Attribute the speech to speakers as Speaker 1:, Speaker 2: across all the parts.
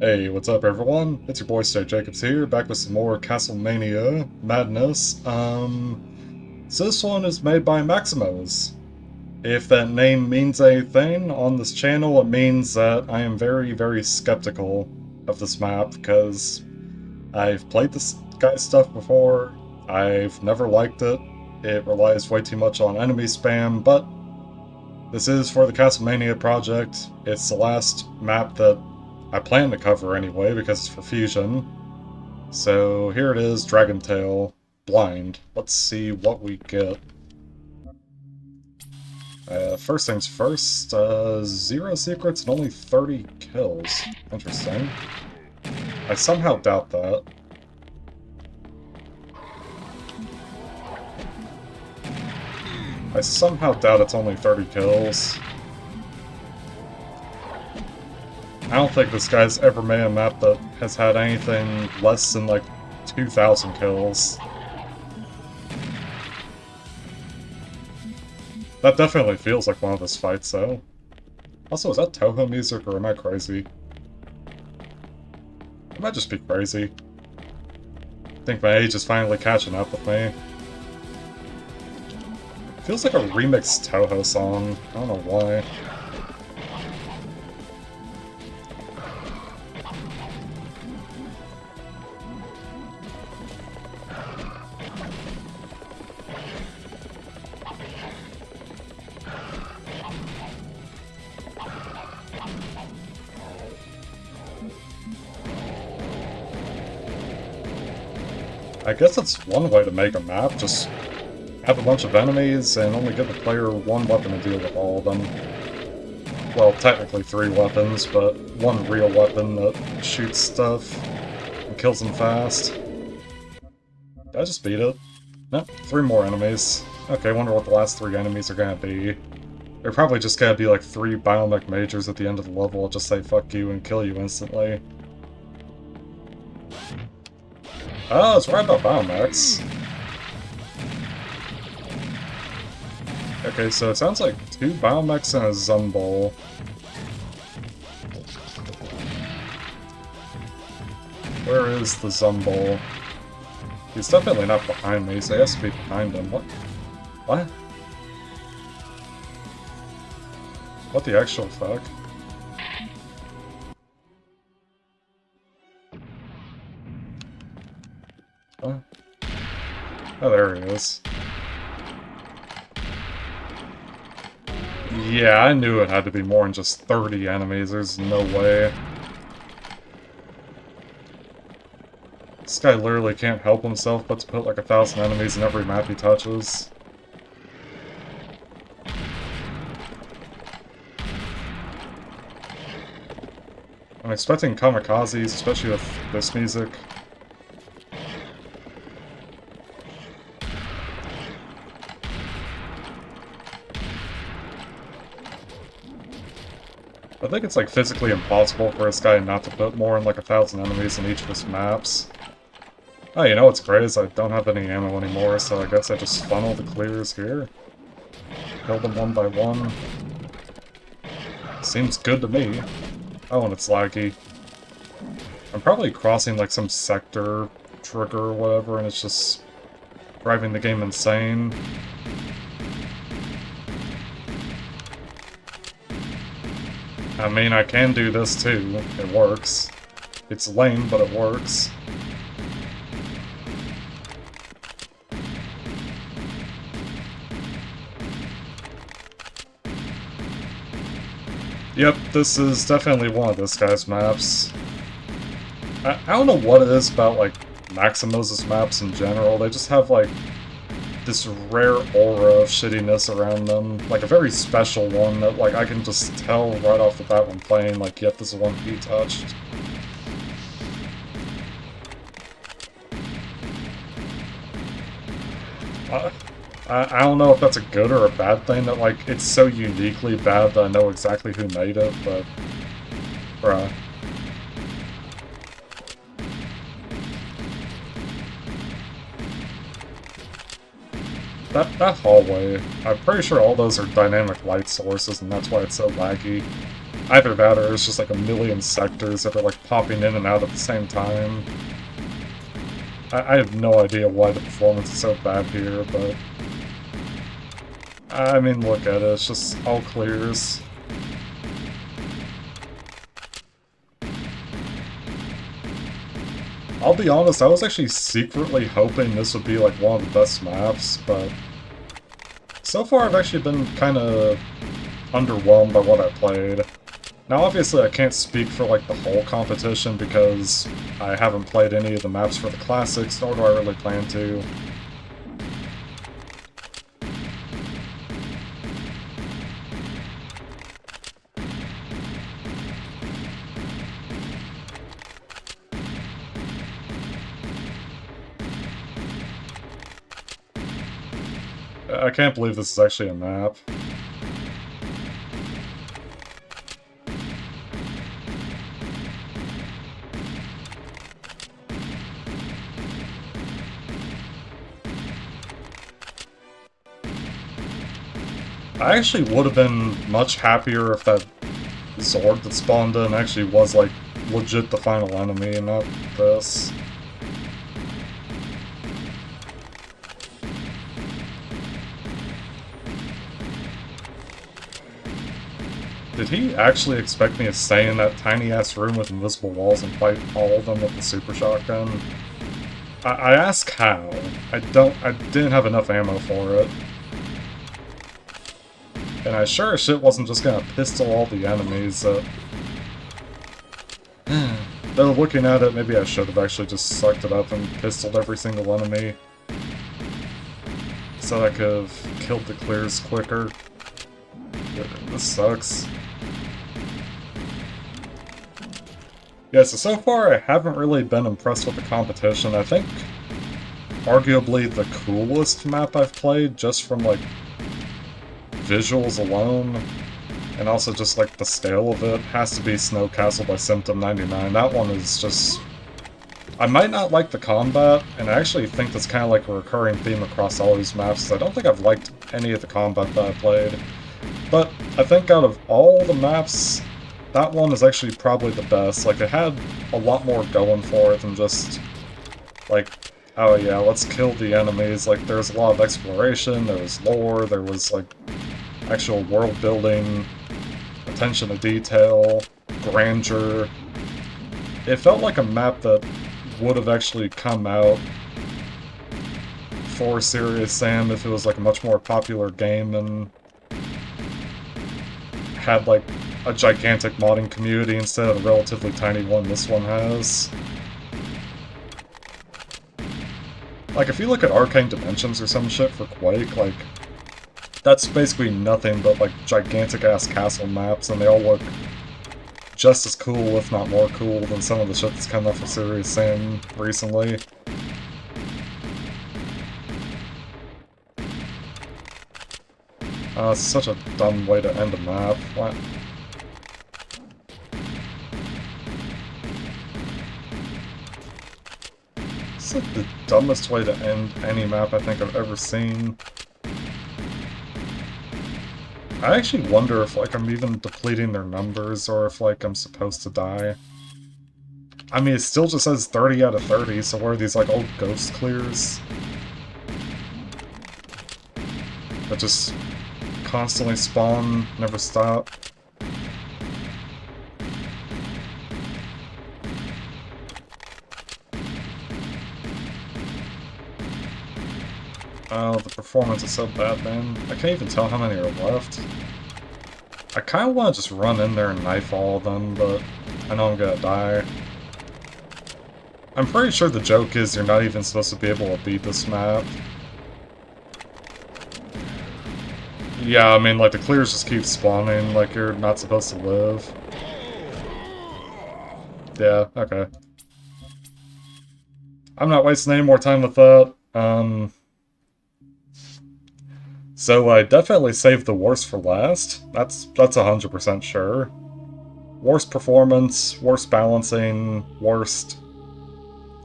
Speaker 1: Hey, what's up everyone? It's your boy Star Jacobs here, back with some more Castlemania madness. So this one is made by maxximos. If that name means anything on this channel, it means that I am very, very skeptical of this map, because I've played this guy's stuff before, I've never liked it, it relies way too much on enemy spam, but this is for the Castlemania project. It's the last map that I plan to cover anyway, because it's for Fusion. So here it is, Dragon Tail, Blind. Let's see what we get. First things first, 0 secrets and only 30 kills. Interesting. I somehow doubt that. I somehow doubt it's only 30 kills. I don't think this guy's ever made a map that has had anything less than like 2,000 kills. That definitely feels like one of his fights, though. Also, is that Toho music, or am I crazy? I might just be crazy. I think my age is finally catching up with me. Feels like a remixed Toho song. I don't know why. I guess that's one way to make a map, just have a bunch of enemies and only give the player one weapon to deal with all of them. Well, technically 3 weapons, but one real weapon that shoots stuff and kills them fast. Did I just beat it? Nope, 3 more enemies. Okay, wonder what the last 3 enemies are gonna be. They're probably just gonna be like 3 biomech majors at the end of the level, just say fuck you and kill you instantly. Oh, it's right about biomechs. Okay, so it sounds like 2 biomechs and a Zumbol. Where is the Zumbol? He's definitely not behind me, so he has to be behind him. What? What? What the actual fuck? What? Oh, there he is. Yeah, I knew it had to be more than just 30 enemies. There's no way. This guy literally can't help himself but to put like 1,000 enemies in every map he touches. I'm expecting kamikazes, especially with this music. I think it's like physically impossible for this guy not to put more than like 1,000 enemies in each of his maps. Oh, you know what's great is I don't have any ammo anymore, so I guess I just funnel the clears here. Kill them one by one. Seems good to me. Oh, and it's laggy. I'm probably crossing like some sector trigger or whatever, and it's just driving the game insane. I mean, I can do this too. It works. It's lame, but it works. Yep, this is definitely one of this guy's maps. I don't know what it is about, like, maxximos' maps in general. They just have, like, this rare aura of shittiness around them. Like, a very special one that, like, I can just tell right off the bat when playing, like, yep, this is one he touched. I don't know if that's a good or a bad thing, that, like, it's so uniquely bad that I know exactly who made it, but... bruh. That hallway, I'm pretty sure all those are dynamic light sources, and that's why it's so laggy. Either that or it's just like a million sectors that are like popping in and out at the same time. I have no idea why the performance is so bad here, but... I mean, look at it, it's just all clears. I'll be honest, I was actually secretly hoping this would be like one of the best maps, but... So far I've actually been kinda underwhelmed by what I played. Now obviously I can't speak for like the whole competition because I haven't played any of the maps for the classics, nor do I really plan to. I can't believe this is actually a map. I actually would have been much happier if that Zord that spawned in actually was, like, legit the final enemy and not this. Did he actually expect me to stay in that tiny-ass room with invisible walls and fight all of them with the super shotgun? I ask how. I didn't have enough ammo for it. And I sure as shit wasn't just gonna pistol all the enemies. Though looking at it, maybe I should have actually just sucked it up and pistoled every single enemy. So I could have killed the clears quicker. This sucks. Yeah, so far I haven't really been impressed with the competition. I think arguably the coolest map I've played, just from like visuals alone, and also just like the scale of it, has to be Snow Castle by Symptom 99. That one is just... I might not like the combat, and I actually think that's kind of like a recurring theme across all these maps. I don't think I've liked any of the combat that I played. But I think out of all the maps, that one is actually probably the best. Like, it had a lot more going for it than just, like, oh yeah, let's kill the enemies. Like, there was a lot of exploration, there was lore, there was, like, actual world building, attention to detail, grandeur. It felt like a map that would have actually come out for Serious Sam if it was, like, a much more popular game and had, like, a gigantic modding community instead of the relatively tiny one this one has. Like, if you look at Arcane Dimensions or some shit for Quake, like, that's basically nothing but, like, gigantic-ass castle maps, and they all look just as cool, if not more cool, than some of the shit that's come out for Serious Sam recently. It's such a dumb way to end a map. What? It's like the dumbest way to end any map I think I've ever seen. I actually wonder if, like, I'm even depleting their numbers, or if, like, I'm supposed to die. I mean, it still just says 30 out of 30, so what are these, like, old ghost clears? That just constantly spawn, never stop. Oh, the performance is so bad, man. I can't even tell how many are left. I kind of want to just run in there and knife all of them, but I know I'm gonna die. I'm pretty sure the joke is you're not even supposed to be able to beat this map. Yeah, I mean, like, the clears just keep spawning, like you're not supposed to live. Yeah, okay. I'm not wasting any more time with that. So I definitely saved the worst for last. That's 100% sure. Worst performance, worst balancing, worst...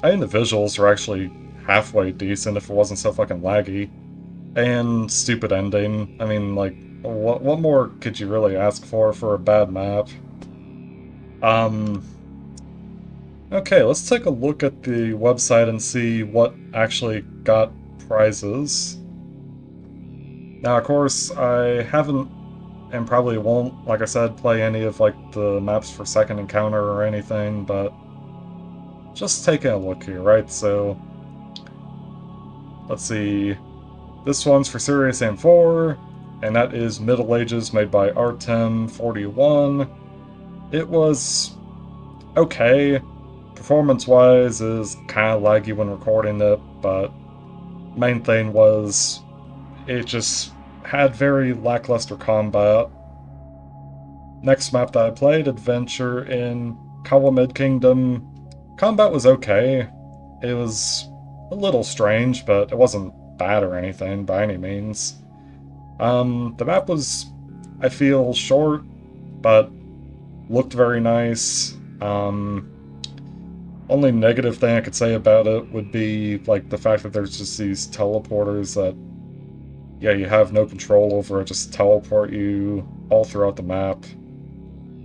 Speaker 1: I think the visuals are actually halfway decent if it wasn't so fucking laggy. And stupid ending. I mean, like, what more could you really ask for a bad map? Um, okay, let's take a look at the website and see what actually got prizes. Now, of course, I haven't and probably won't, like I said, play any of like the maps for second encounter or anything, but just taking a look here, right? So, let's see. This one's for Serious Sam 4, and that is Middle Ages made by Artem41. It was okay. Performance-wise is kind of laggy when recording it, but main thing was it just had very lackluster combat. Next map that I played, Adventure in Kawamid Kingdom. Combat was okay. It was a little strange, but it wasn't bad or anything by any means. The map was, I feel, short, but looked very nice. Only negative thing I could say about it would be like the fact that there's just these teleporters that, yeah, you have no control over it, just teleport you all throughout the map.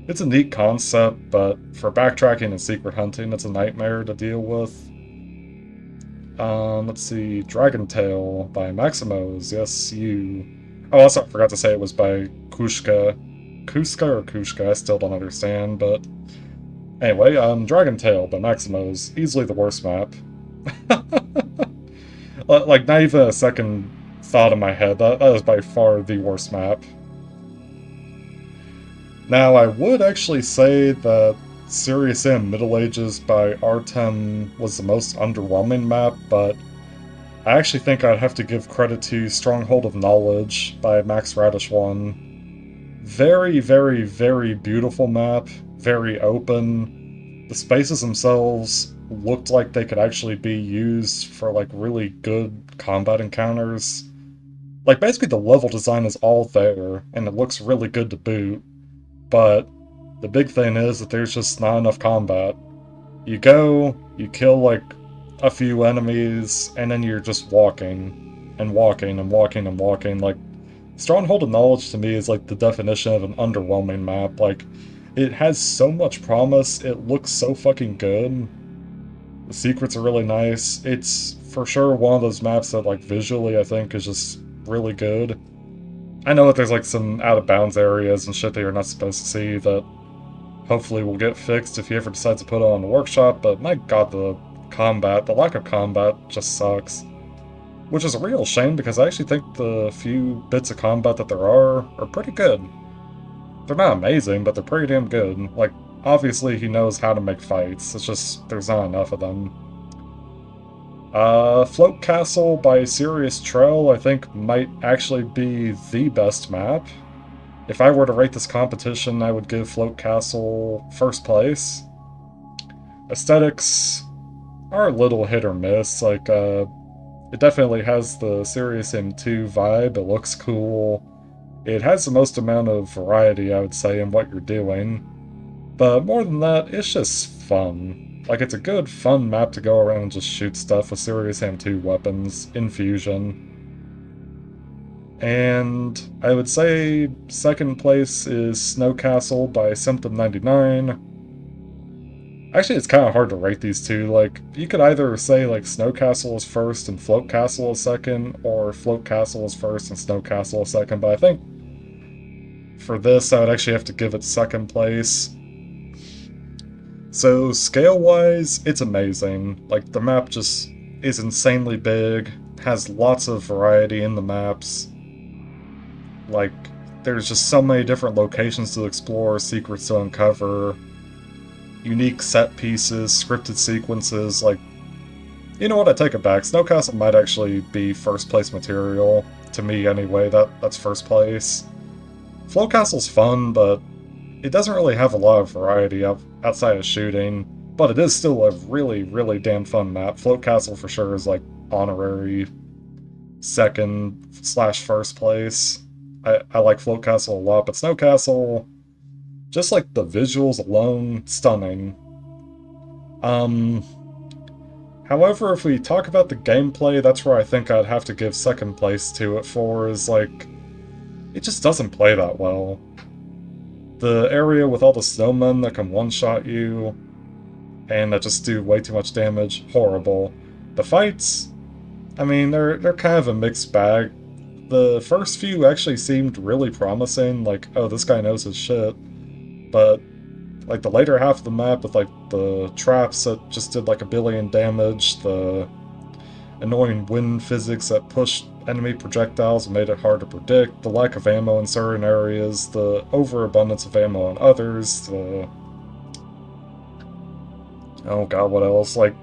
Speaker 1: It's a neat concept, but for backtracking and secret hunting, it's a nightmare to deal with. Let's see, Dragon Tail by maxximos, yes, you. Oh, also, I forgot to say it was by Kushka. Kuska or Kushka, I still don't understand, but... Anyway, Dragon Tail by maxximos, easily the worst map. Like, not even a second thought in my head, that is by far the worst map. Now, I would actually say that Serious Sam Middle Ages by Artem was the most underwhelming map, but I actually think I'd have to give credit to Stronghold of Knowledge by Max Radish 1. Very, very, very beautiful map, very open. The spaces themselves looked like they could actually be used for like really good combat encounters. Like basically the level design is all there, and it looks really good to boot, but the big thing is that there's just not enough combat. You go, you kill like a few enemies, and then you're just walking, and walking, and walking, and walking. Like, Stronghold of Knowledge to me is like the definition of an underwhelming map. Like, it has so much promise, it looks so fucking good. The secrets are really nice. It's for sure one of those maps that like visually I think is just really good. I know that there's like some out of bounds areas and shit that you're not supposed to see that hopefully will get fixed if you ever decide to put it on the workshop, but my god, the lack of combat just sucks. Which is a real shame because I actually think the few bits of combat that there are pretty good. They're not amazing, but they're pretty damn good. Like, obviously he knows how to make fights, it's just there's not enough of them. Float Castle by Serious Trail I think might actually be the best map. If I were to rate this competition, I would give Float Castle first place. Aesthetics are a little hit or miss, like, it definitely has the Serious Sam 2 vibe, it looks cool. It has the most amount of variety, I would say, in what you're doing. But more than that, it's just fun. Like, it's a good, fun map to go around and just shoot stuff with Serious Sam 2 weapons, in Fusion. And I would say second place is Snow Castle by Symptom99. Actually, it's kind of hard to rate these two. Like, you could either say, like, Snow Castle is first and Float Castle is second, or Float Castle is first and Snow Castle is second, but I think for this, I would actually have to give it second place. So, scale-wise, it's amazing. Like, the map just is insanely big, has lots of variety in the maps. Like, there's just so many different locations to explore, secrets to uncover, unique set pieces, scripted sequences. Like, you know what, I take it back. Snow Castle might actually be first place material, to me anyway, that's first place. Float Castle's fun, but it doesn't really have a lot of variety outside of shooting, but it is still a really, really damn fun map. Float Castle for sure is like honorary second/first place. I like Float Castle a lot, but Snow Castle, just like the visuals alone, stunning. However, if we talk about the gameplay, that's where I think I'd have to give second place to it for, is like, it just doesn't play that well. The area with all the snowmen that can one-shot you and that just do way too much damage, horrible. The fights, I mean, they're kind of a mixed bag. The first few actually seemed really promising, like, oh, this guy knows his shit. But like the later half of the map with like the traps that just did like a billion damage, the annoying wind physics that pushed enemy projectiles and made it hard to predict, the lack of ammo in certain areas, the overabundance of ammo in others, the... oh god, what else? Like,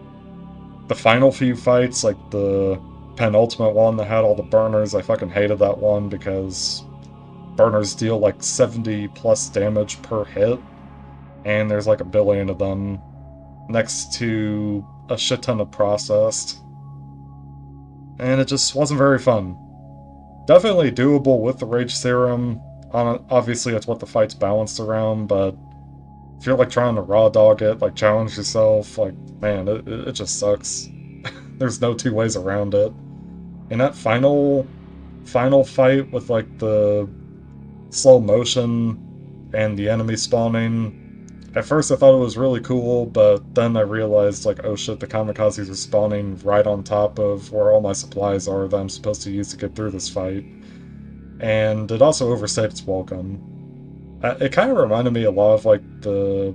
Speaker 1: the final few fights, like the penultimate one that had all the burners, I fucking hated that one because burners deal like 70 plus damage per hit, and there's like a billion of them next to a shit ton of processed. And it just wasn't very fun. Definitely doable with the Rage Serum. Obviously, that's what the fight's balanced around, but if you're like trying to raw dog it, like challenge yourself, like, man, it just sucks. There's no two ways around it. And that final fight with like the slow motion and the enemy spawning, at first I thought it was really cool, but then I realized, like, oh shit, the kamikazes are spawning right on top of where all my supplies are that I'm supposed to use to get through this fight. And it also overstayed its welcome. It kind of reminded me a lot of, like, the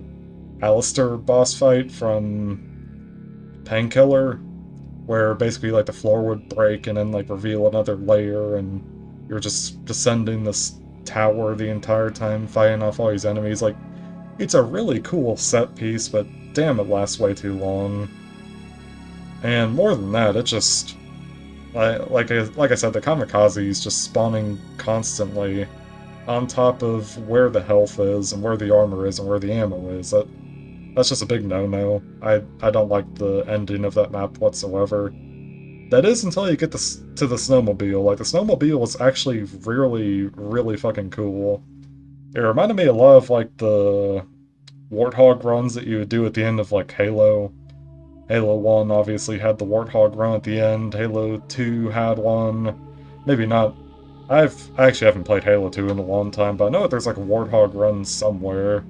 Speaker 1: Alistair boss fight from Painkiller, where basically, like, the floor would break and then, like, reveal another layer, and you're just descending this tower the entire time, fighting off all these enemies. Like, it's a really cool set piece, but damn, it lasts way too long. And more than that, it just... like I said, the kamikaze is just spawning constantly on top of where the health is, and where the armor is, and where the ammo is. That's just a big no-no. I don't like the ending of that map whatsoever. That is until you get to the snowmobile. Like, the snowmobile was actually really, really fucking cool. It reminded me a lot of, like, the Warthog runs that you would do at the end of, like, Halo. Halo 1 obviously had the Warthog run at the end. Halo 2 had one. Maybe not. I actually haven't played Halo 2 in a long time, but I know there's, like, a Warthog run somewhere.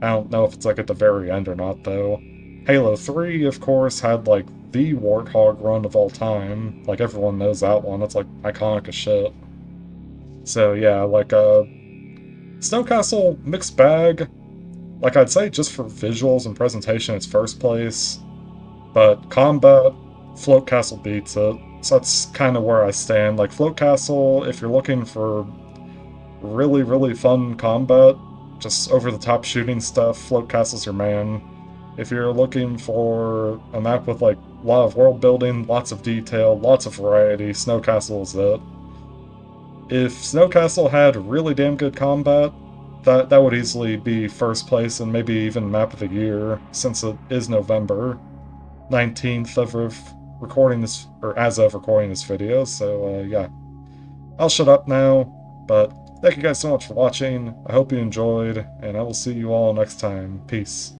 Speaker 1: I don't know if it's, like, at the very end or not, though. Halo 3, of course, had, like, the Warthog run of all time. Like, everyone knows that one. It's, like, iconic as shit. So, yeah, like, Snowcastle, mixed bag. Like, I'd say just for visuals and presentation, it's first place. But combat, Float Castle beats it. So that's kind of where I stand. Like, Float Castle, if you're looking for really, really fun combat, just over-the-top shooting stuff, Float Castle's your man. If you're looking for a map with, like, a lot of world building, lots of detail, lots of variety, Snowcastle is it. If Snowcastle had really damn good combat, that would easily be first place and maybe even map of the year, since it is November 19th of recording this, or as of recording this video, so yeah. I'll shut up now, but thank you guys so much for watching, I hope you enjoyed, and I will see you all next time. Peace.